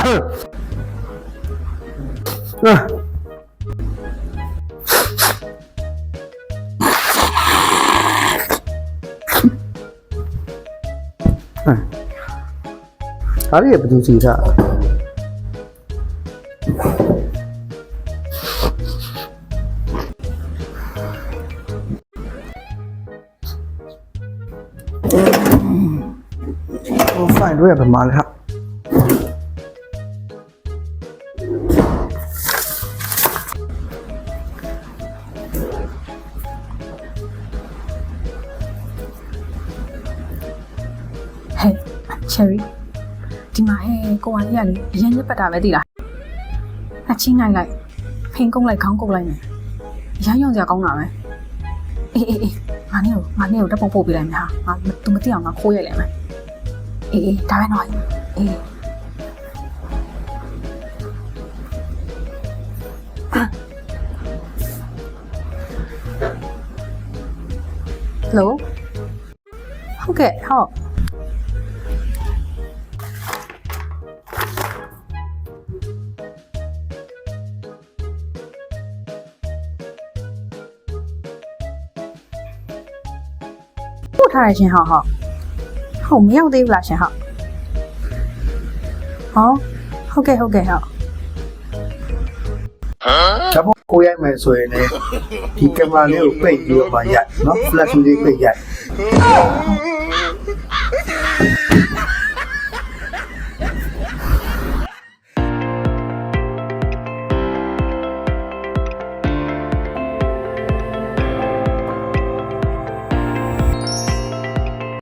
ဒါလေးဘယ်သူစီထားဖိုင်တို့ရပါမလားCherry ဒီမှာဟဲ့ကိုဝါကြီးကလေအရင်ညက်ပတ်တာပဲသိလားအချင်းနိုင်လိုက်ဖင်းကုန်းလိုက်ခေါင်းကုန်းလိုက်မယ်ရမ်းရုံစရာကောင်းတာပဲအေးငါနဲ့ကိုတက်ပုံပို့ပေးလိုက်မယ်ဟာငါသူမသိအောင်ငါခိုးရိုက်လိုက်မယ်အေးဒါပဲနော်အေးဟယ်လိုဟုတ်ကဲ့ဟုတ်ပို့ထားရရှင်ဟုတ်မရောက်သေးဘူးလားရှင်ဟုတ်ကဲ့ဟုတ်ဒါပေါ့ကိုရိုက်မယ်ဆိုရင်လည်းဒီကင်မရာလေးကိုပိတ်ပြီးတော့ပါရိုက်နော် flash လေးပိတ်ရိုက်